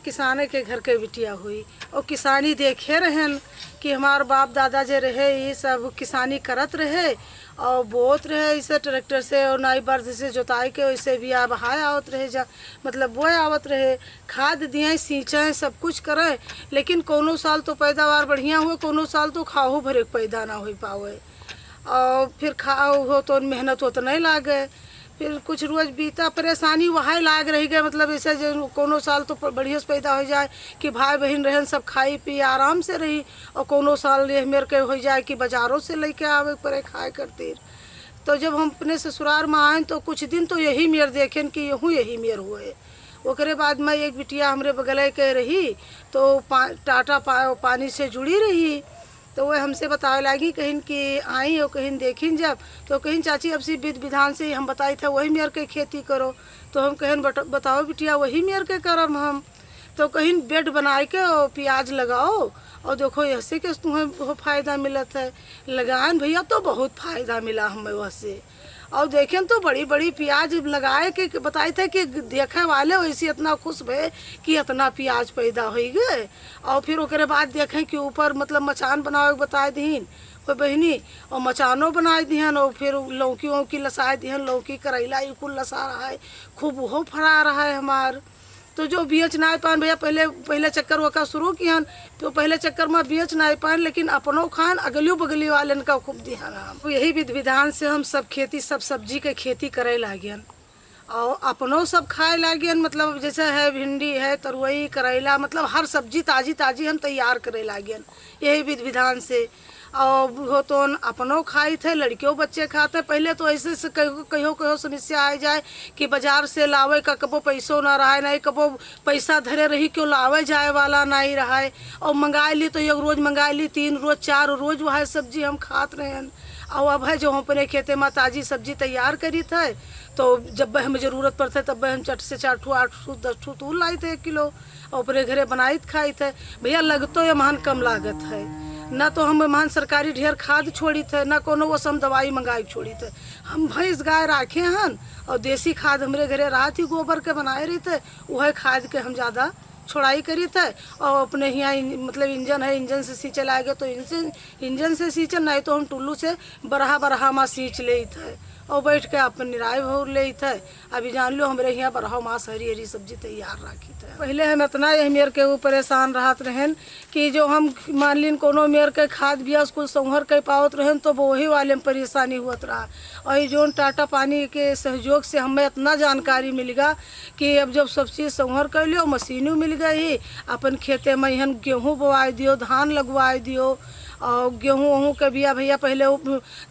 किसाने के घर के बिटिया हुई और किसानी देखे रहन कि हमार बाप दादा जे रहे ये सब किसानी करत रहे और बोत रहे इसे ट्रैक्टर से और नाई बर्द से जोताई के वैसे भी आ बहाय आवत रहे जा मतलब बोए आवत रहे खाद दिए सींचे सब कुछ करे, लेकिन कोनो साल तो पैदावार बढ़िया हुए, कोनो साल तो खाओ भरे पैदा ना हो पावे और फिर खाओ हो तो मेहनत हो तो नहीं लागे, फिर कुछ रोज बीता परेशानी वहाँ लाग रही गए। मतलब ऐसे जो कोनो साल तो बढ़िया से पैदा हो जाए कि भाई बहन रहन सब खाई पी आराम से रही और कोनो साल ये मेरे के हो जाए कि बाज़ारों से लेके आवे पड़े खाए करते। तो जब हम अपने ससुराल में आए तो कुछ दिन तो यही मेर देखें कि यही मेर हुए। ओकरे बाद में एक बिटिया हमरे बगल के रही तो टाटा पानी से जुड़ी रही, तो वह हमसे बतावे लगी कहीं कि आई और कहीं देखिन जब तो कहीं चाची अब सी विधि विधान से हम बताई था वही मेर के खेती करो, तो हम कहीं बताओ बिटिया वही मेर के करम हम, तो कहीं बेड बनाए के और प्याज लगाओ और देखो ऐसे के तुम्हें बहुत फ़ायदा मिलत है। लगान भैया तो बहुत फ़ायदा मिला हमें वैसे, और देखें तो बड़ी बड़ी प्याज लगाए कि बताए थे कि देखे वाले वैसे इतना खुश भे कि इतना प्याज पैदा हो गए। और फिर उसके बाद देखें कि ऊपर मतलब मचान बनाओ बताए दीन कोई बहनी और मचानो बनाए दिहन और फिर लौकी वौकी लसाए दिहन, लौकी करैला कुल लसा रहा है, खूब वो फरा रहा है हमार। तो जो बेच ना पान भैया पहले चक्कर वक्कर शुरू किहन तो पहले चक्कर में बेच ना पान, लेकिन अपनों खान अगलियों बगली वालन का खूब दिहन हम। यही विधि विधान से हम सब खेती सब सब्जी के खेती करे लागियन और अपनों सब खाए लागियन। मतलब जैसे है भिंडी है तरुई करेला मतलब हर सब्जी ताजी ताजी हम तैयार करे लागियन यही विधि विधान से। और हो तो अपनों खाई थे लड़कियों बच्चे खाते। पहले तो ऐसे से कहो समस्या आ जाए कि बाजार से लावे का कबो पैसों ना रहा नहीं, कबो पैसा धरे रही क्यों लावे जाए वाला नहीं रहा है, और मंगाई ली तो एक रोज़ मंगाई ली 3 रोज़ 4 रोज़ वह सब्जी हम खात रहे हैं। और अब है जो हम अपने खेते में ताज़ी सब्जी तैयार करी थे तो जब हमें ज़रूरत पड़ते तब हम चट से 4 ठू 8 ठू 10 ठू तूल लाई थे 1 किलो और अपने घरे बनाई खाई थे। भैया लगतो ये महान कम लागत है, ना तो हम मान सरकारी ढेर खाद छोड़ी थे ना कोनो वो सम दवाई मंगाई छोड़ी थे। हम भैंस गाय राखे हन और देसी खाद हमरे घरे रहा थी गोबर के बनाए रही थे, वह खाद के हम ज़्यादा छोड़ाई करी थे। और अपने यहाँ मतलब इंजन है, इंजन से सींचे लाएगे तो इंजन से सींचे, नहीं तो हम टुल्लू से बरहा माँ सींच ले थे और बैठ के अपन निराय भोर ले थे। अभी जान लो हमारे यहाँ बरहा मास हरी हरी सब्जी तैयार रखी थे। पहले हम इतना यही मेर के परेशान रहत रहन कि जो हम मान लीन कोनो मेर के खाद बिया स्कूल संहर के पावत रहन तो वही वाले में परेशानी हुत रहा। और जो टाटा पानी के सहयोग से हमें इतना जानकारी मिल गया कि अब जब सब चीज़ संहर कर लियो मशीनें मिल गई, अपन खेते में यहाँ गेहूँ बोआई दियो धान लगवाए दियो और गेहूँ वहूँ के बिया भैया पहले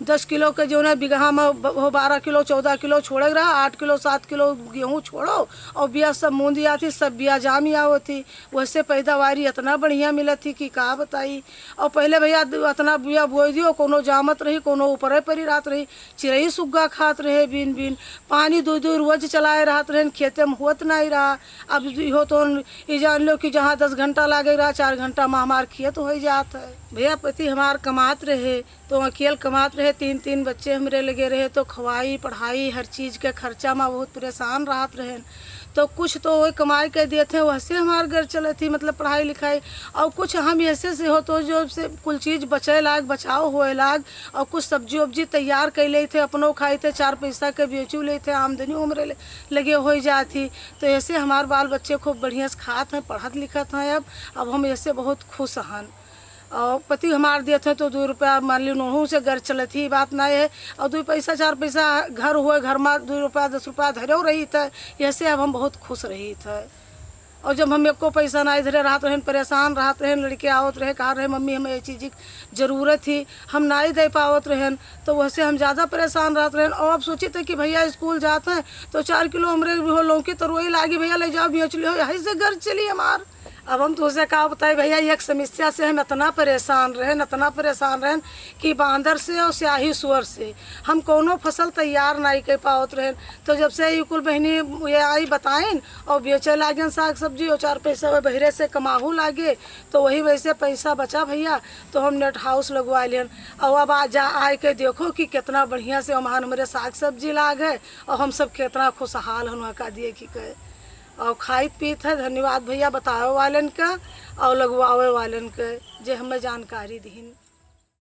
10 किलो के जो है बीघा में 12 किलो 14 किलो छोड़े रहा, 8 किलो 7 किलो गेहूँ छोड़ो और बिया सब मूंदी आती सब बिया जामी आवत थी, वैसे पैदावारी इतना बढ़िया मिलत थी कि का बताई। और पहले भैया इतना बिया बोई दियो कोनो जामत रही कोनो ऊपर परी रात रही, चिड़ई सुग्गा खात रहे बिन बिन, पानी 2 रोज चलाए रहत रहे खेते में होत नहीं रहा। अब हो तो ये जान लो कि जहाँ 10 घंटा लागे रहा 4 घंटा में हमार खेत हो जात है। भैया पति हमार कमात रहे तो अकेले कमात रहे, 3 बच्चे हमरे लगे रहे तो खवाई पढ़ाई हर चीज़ के खर्चा में बहुत परेशान रहत रहे। तो कुछ तो वही कमाई के देते वैसे हमार घर चले थी मतलब पढ़ाई लिखाई, और कुछ हम ऐसे से हो तो जो से कुल चीज़ बचे लाग बचाव होए लाग, और कुछ सब्जी उब्जी तैयार कर ले थे अपनों खाए थे 4 पैसा के बेचू ले थे आमदनी उम्र लगे हो जाती। तो ऐसे हमारे बाल बच्चे खूब बढ़िया से खात हैं पढ़त लिखत हैं। अब हम ऐसे बहुत खुश हैं। और पति हमारे देते तो 2 रुपया मान ली नोहू से घर चलत ही बात नहीं है, और 2 पैसा 4 पैसा घर हुए घर में 2 रुपया 10 रुपया धरे रही थे, ऐसे अब हम बहुत खुश रही थे। और जब हम एको पैसा नहीं धरे रहते रहें परेशान रहते रहें, लड़के आवत रहे कहा रहे मम्मी हमें ये चीज़ की ज़रूरत थी हम नहीं दे पावत रहें, तो वैसे हम ज़्यादा परेशान रहते रहें। और अब सोची थे कि भैया स्कूल जाते हैं तो 4 किलो हमरे भी हो लौकी तो रोई लागी भैया ले जाओ बेच लियो यहीं से घर चली हमार। अब हम तो उसे कहा बताए भैया एक समस्या से हम इतना परेशान रहें कि बांदर से और स्याही सुअर से हम कोनो फसल तैयार नहीं कर पावत रहें। तो जब से ये कुल बहनी ये आई बताइन और बेचे लागे साग सब्जी और 4 पैसा बहरे से कमाहू लागे, तो वही वैसे पैसा बचा भैया तो हम नेट हाउस लगवा लियन। और अब आए के देखो कि कितना बढ़िया से हमारे साग सब्जी लाग है और हम सब कितना खुशहाल हम का दिए कि कहे। और खाइत पीत है। धन्यवाद भैया बतावे वालन का और लगवावे वालन के जे हमें जानकारी दीन।